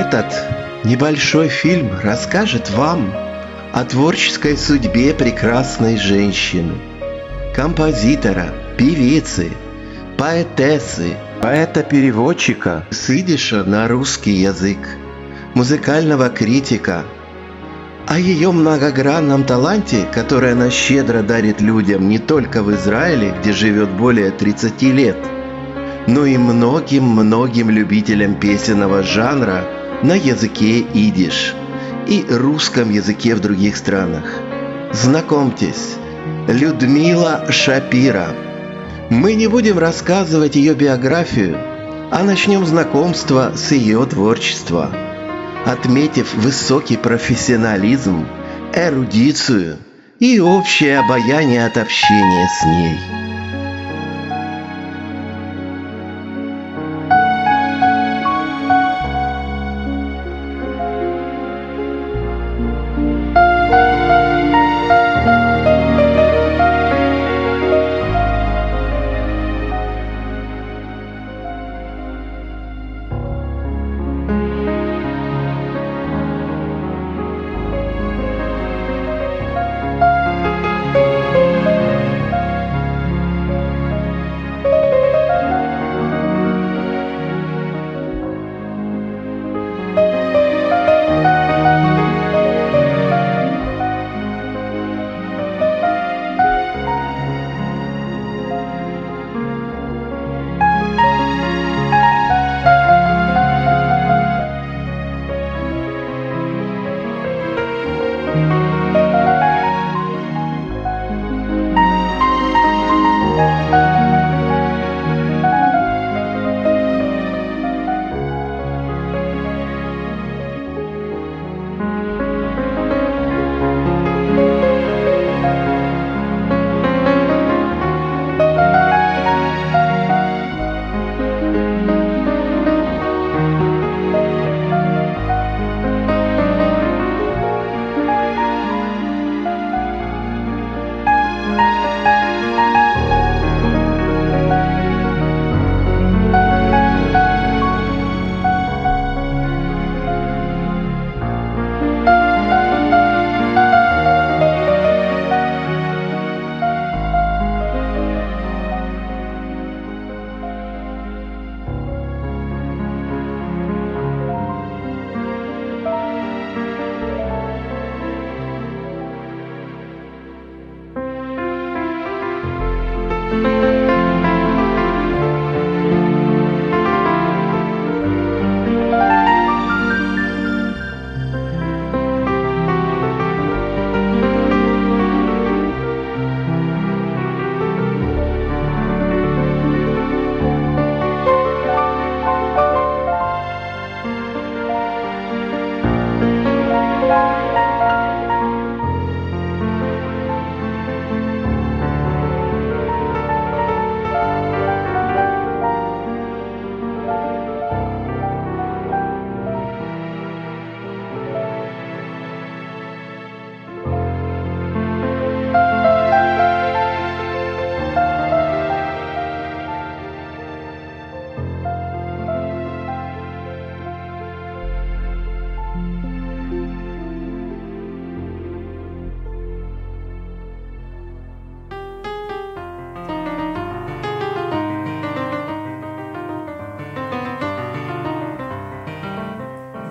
Этот небольшой фильм расскажет вам о творческой судьбе прекрасной женщины, композитора, певицы, поэтессы, поэта-переводчика с идиша на русский язык, музыкального критика, о ее многогранном таланте, который она щедро дарит людям не только в Израиле, где живет более 30 лет, но и многим-многим любителям песенного жанра на языке идиш и русском языке в других странах. Знакомьтесь, Людмила Шапира. Мы не будем рассказывать ее биографию, а начнем знакомство с ее творчества, отметив высокий профессионализм, эрудицию и общее обаяние от общения с ней.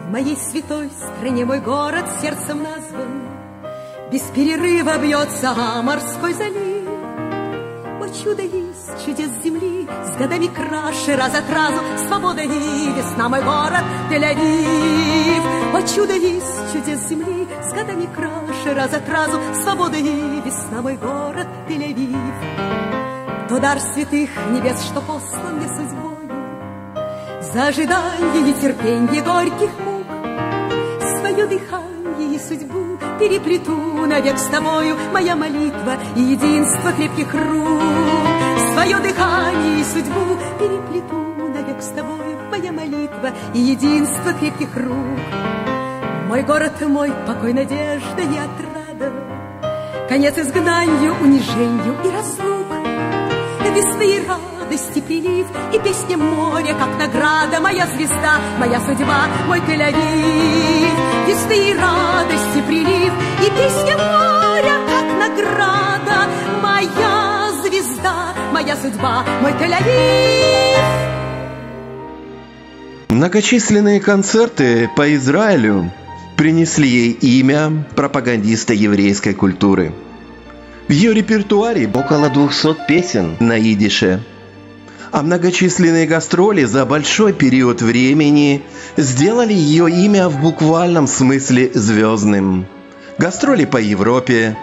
В моей святой стране мой город сердцем назван, без перерыва бьется морской залив. О, чудо есть чудес земли, с годами краше раз от разу, свобода и весна мой город Тель-Авив. О, чудо есть чудес земли, с годами краше раз от разу, свобода и весна мой город Тель-Авив. То дар святых небес, что послан мне судьбою, за ожидание и терпенье горьких мук, свое дыхание и судьбу переплету навек с тобою, моя молитва и единство крепких рук. Свое дыхание и судьбу переплету навек с тобою, моя молитва и единство крепких рук. Мой город мой, покой, надежда и отрада, конец изгнанию, унижению и разлук. Весны и радости прилив, и песня моря, как награда, моя звезда, моя судьба, мой Тель-Авив. Весны и радости прилив, и песня моря, как награда, моя звезда, моя судьба, мой Тель-Авив. Многочисленные концерты по Израилю принесли ей имя пропагандиста еврейской культуры. В ее репертуаре около 200 песен на идише, а многочисленные гастроли за большой период времени сделали ее имя в буквальном смысле звездным. Гастроли по Европе.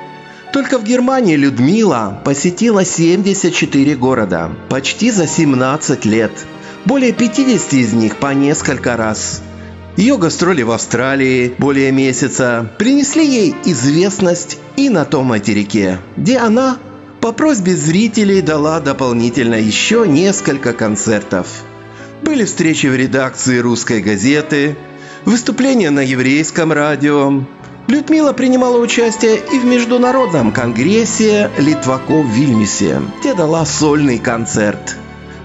Только в Германии Людмила посетила 74 города, почти за 17 лет. Более 50 из них по несколько раз. Ее гастроли в Австралии более месяца принесли ей известность и на том материке, где она по просьбе зрителей дала дополнительно еще несколько концертов. Были встречи в редакции «Русской газеты», выступления на еврейском радио. Людмила принимала участие и в Международном конгрессе литваков в Вильнюсе, где дала сольный концерт.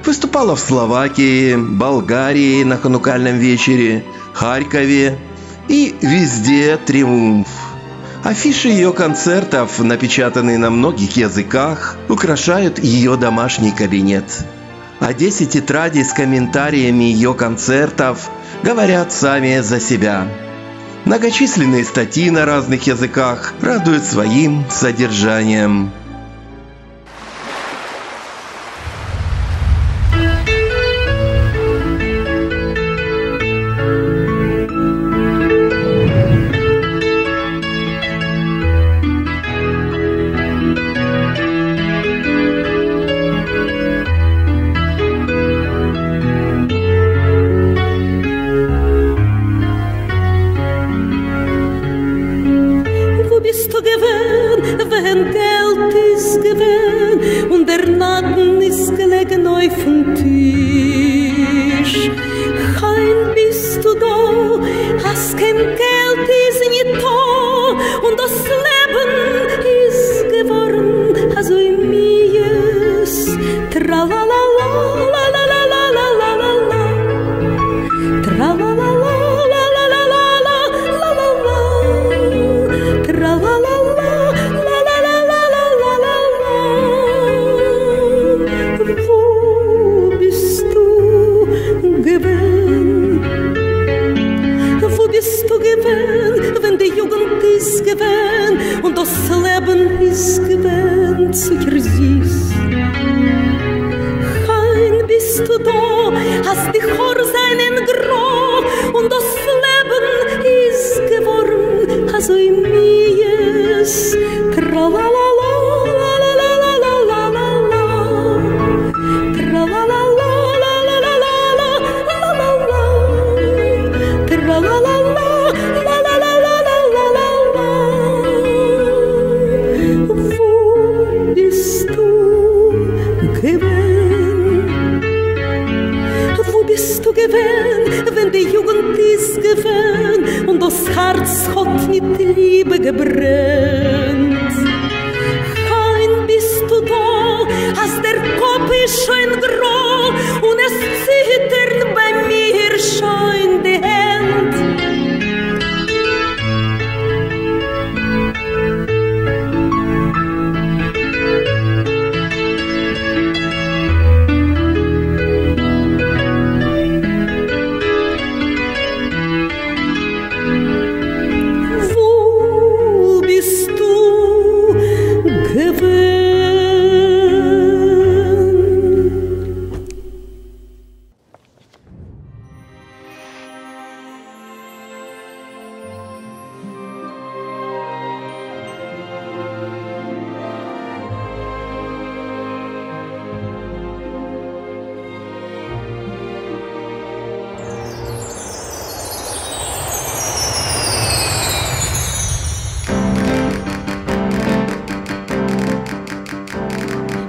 Выступала в Словакии, Болгарии на ханукальном вечере, Харькове и везде триумф. Афиши ее концертов, напечатанные на многих языках, украшают ее домашний кабинет. А 10 тетрадей с комментариями ее концертов говорят сами за себя. Многочисленные статьи на разных языках радуют своим содержанием.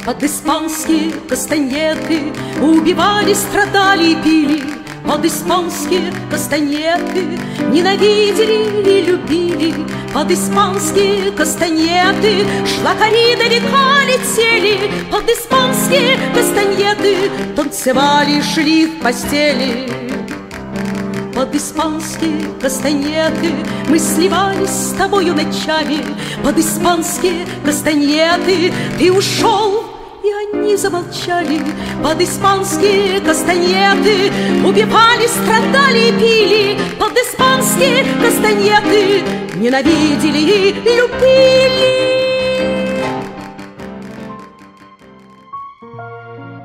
Под испанские кастанеты убивали, страдали и пили под испанские кастанеты, ненавидели и любили под испанские кастанеты. Шлакари далеко летели под испанские кастанеты, танцевали, шли в постели. Под испанские кастанеты мы сливались с тобою ночами, под испанские кастанеты ты ушел, и они замолчали. Под испанские кастанеты убивали, страдали и пили, под испанские кастанеты ненавидели и любили.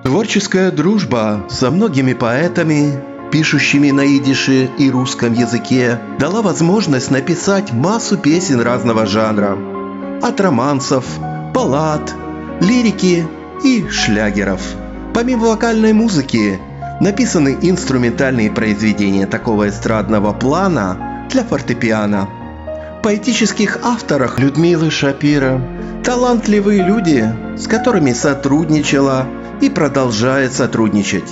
Творческая дружба со многими поэтами, пишущими на идише и русском языке, дала возможность написать массу песен разного жанра. От романсов, баллад, лирики и шлягеров. Помимо вокальной музыки, написаны инструментальные произведения такого эстрадного плана для фортепиано. Поэтических авторах Людмилы Шапира, талантливые люди, с которыми сотрудничала и продолжает сотрудничать.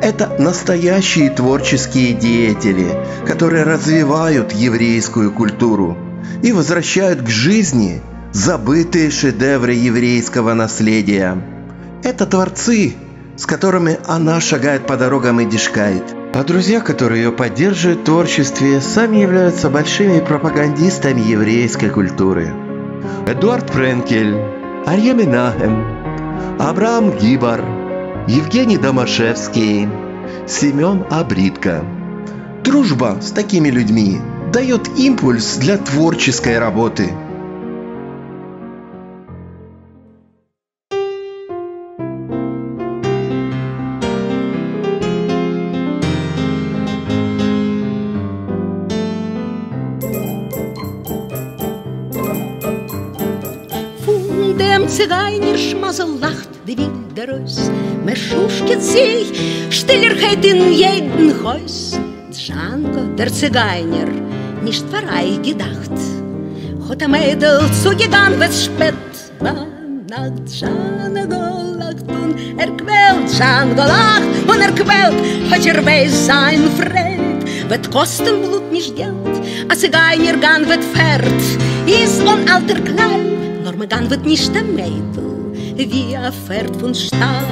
Это настоящие творческие деятели, которые развивают еврейскую культуру и возвращают к жизни забытые шедевры еврейского наследия. Это творцы, с которыми она шагает по дорогам идишкает. А друзья, которые ее поддерживают в творчестве, сами являются большими пропагандистами еврейской культуры. Эдуард Френкель, Арье Менахем, Авраам Гибар, Евгений Домашевский, Семен Абритко. Дружба с такими людьми дает импульс для творческой работы. Zigeuner Schmasel lacht die wilde Reus. Me schuschket sich, Stillerheit in jeden Haus. Django, der Zigeuner, nicht für euch gedacht. Hat ein Mädel zugegangen, wird spät. Nach Django lacht und quält. Django lacht und quält. Hat weiß sein Freund. Wird kosten Blut nicht Geld. A Zigeuner gan wird fährt. Ist un alter Kleid. Nor me gan wird nicht der Mädel, wie Pferd von Stahl.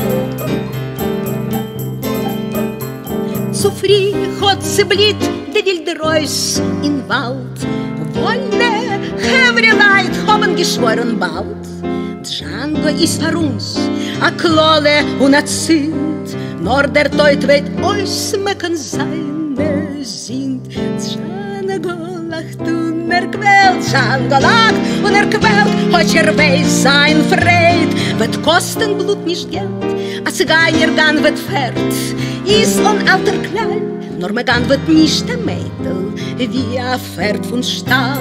Zu früh hat sie blit die wilde Reus in Wald. Wolle Hevreleid haben geschworen bald. Django ist für uns a Klole und a Zind. Nor der Teut wird ausmecken seine sind. Django lacht und quält. Django lacht und quält. Hat weiß sein Freund. Wird kosten Blut nicht Geld. A Zigeuner gan wird fährt. Ist un alter Kleid. Nor me gan wird nicht der Mädel, wie a Pferd von Stahl.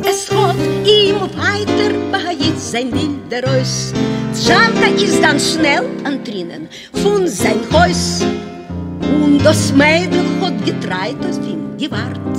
Es hat ihm weiter behait sein wilder Reus. Django ist ganz schnell entrinnen von sein Haus. Und das Mädel hat getreit, das ihm gewahrt.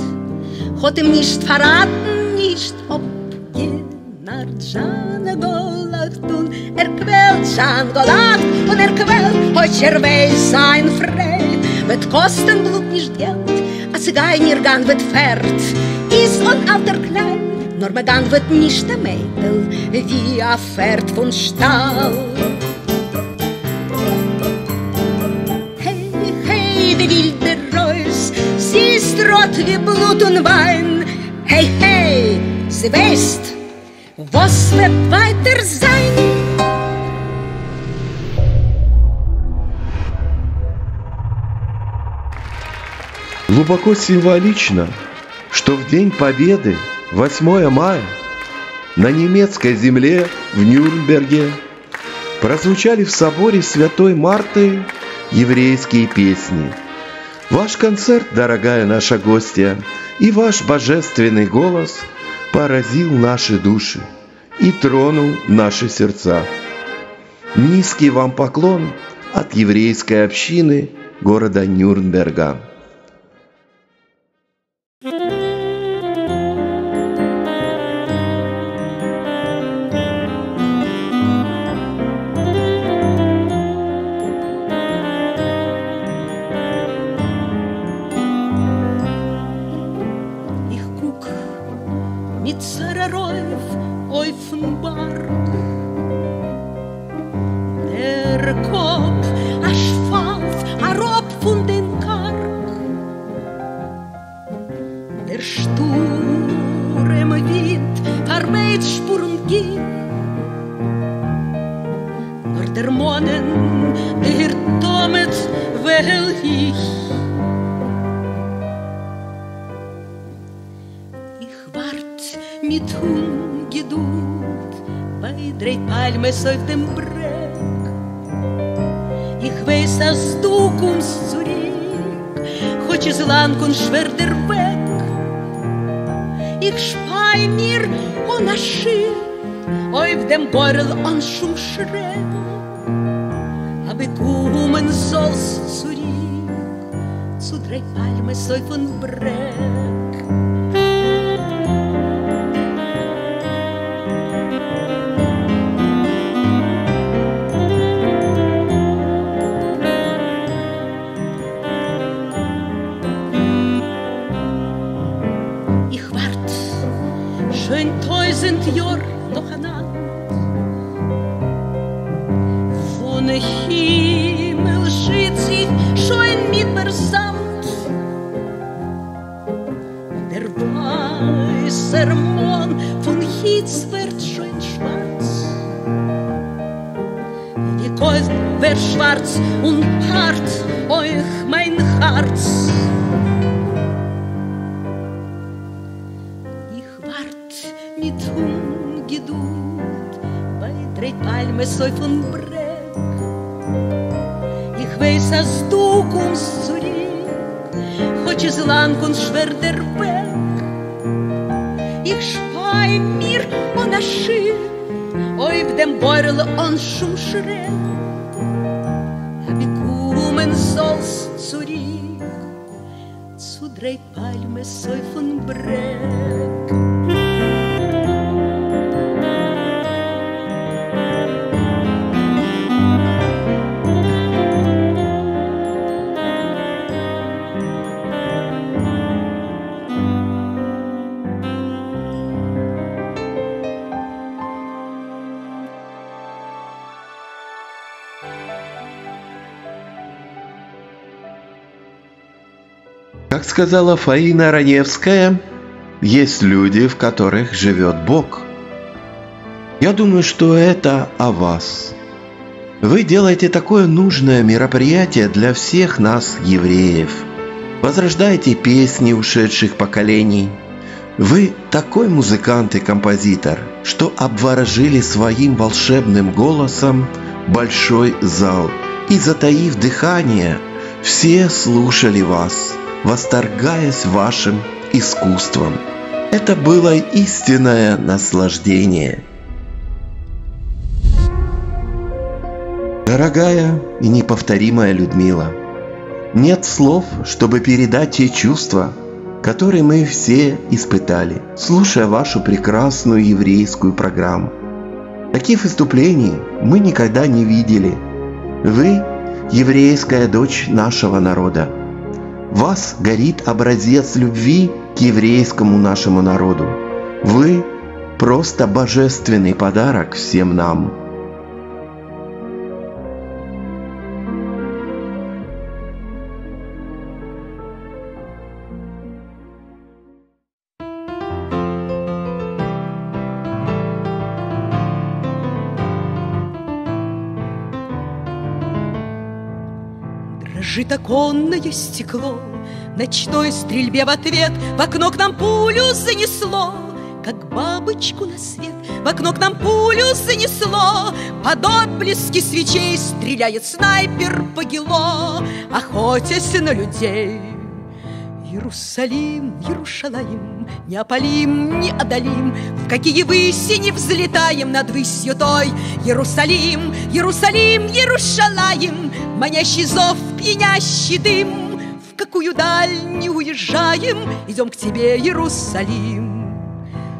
Hat ihm nicht verraten, nicht abgenarrt. Django lacht und quält. Django lacht und quält. Hat weiß sein Freund. Wird kosten Blut nicht Geld. A Zigeuner gan wird fährt. Ist un alter Kleid. Nor me gan wird nicht der Mädel, wie a Pferd von Stahl. Die wilde Reus, sie ist rot wie Blut und Wein. Hey, hey, sie weiß, was wird weiter sein? Глубоко символично, что в День Победы, 8 мая, на немецкой земле в Нюрнберге прозвучали в соборе Святой Марты еврейские песни. Ваш концерт, дорогая наша гостья, и ваш божественный голос поразил наши души и тронул наши сердца. Низкий вам поклон от еврейской общины города Нюрнберга. Kopf, Asphalt, a Rob von den Kark. Der Sturm Wind verweht Spuren ging, nur der Monen, der Tomet, will ich. Mit Ungeduld bei 3 Palmes auf dem Breck. Ich weiß, dass du kommst zurück, хоть из lang und schwer der Weg. Ich spei mir und aschi auf dem Geurl an Schumschreck. Aber kommen sollst zurück zu 3 Palmes auf dem Breck. Schön 1000 Jahr noch anhand von der Himmel schied sich schön mit mir Sand. Der weiße Mond von Hitz wird schön schwarz. Die Kohl wird schwarz und hart, euch mein Herz. Mit Ungeduld bei 3 Palmes auf dem Breck. Ich weiß, dass du kommst zurück, хоть из lang und schwer der Weg. Ich spei mir und aschi auf dem Geurl an Schumschreck. Aber kommen sollst zurück zu 3 Palmes auf dem Breck. Как сказала Фаина Раневская, есть люди, в которых живет Бог. Я думаю, что это о вас. Вы делаете такое нужное мероприятие для всех нас, евреев. Возрождаете песни ушедших поколений. Вы такой музыкант и композитор, что обворожили своим волшебным голосом большой зал. И, затаив дыхание, все слушали вас, восторгаясь вашим искусством. Это было истинное наслаждение. Дорогая и неповторимая Людмила, нет слов, чтобы передать те чувства, которые мы все испытали, слушая вашу прекрасную еврейскую программу. Таких выступлений мы никогда не видели. Вы – еврейская дочь нашего народа. В вас горит образец любви к еврейскому нашему народу. Вы – просто божественный подарок всем нам. Дрожит оконное стекло, ночной стрельбе в ответ в окно к нам пулю занесло, как бабочку на свет. В окно к нам пулю занесло, под отблески свечей стреляет снайпер по ГИЛО, охотясь на людей. Иерусалим, Иерушалаим, неопалим, неодолим, в какие выси не взлетаем над высью той. Иерусалим, Иерусалим, Иерушалаим, манящий зов, пьянящий дым, в какую даль не уезжаем, идем к тебе, Иерусалим.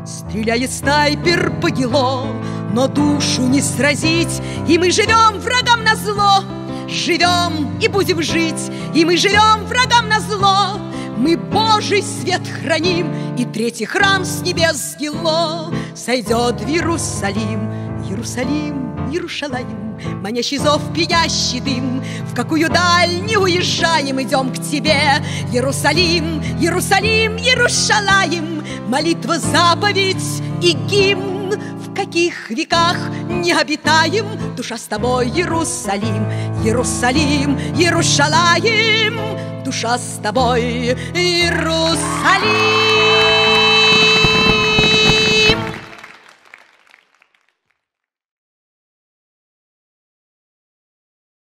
Стреляет снайпер по ГИЛО, но душу не сразить, и мы живем врагам назло. Живем и будем жить, и мы живем врагам назло. Мы Божий свет храним, и третий храм с небес ГИЛО сойдет в Иерусалим. Иерусалим, Иерушалаим, манящий зов, пьянящий дым. В какую даль не уезжаем, идем к тебе. Иерусалим, Иерусалим, Иерушалаим, молитва, заповедь и гимн. В каких веках не обитаем, душа с тобой, Иерусалим, Иерусалим, Иерушалаим, душа с тобой, Иерусалим.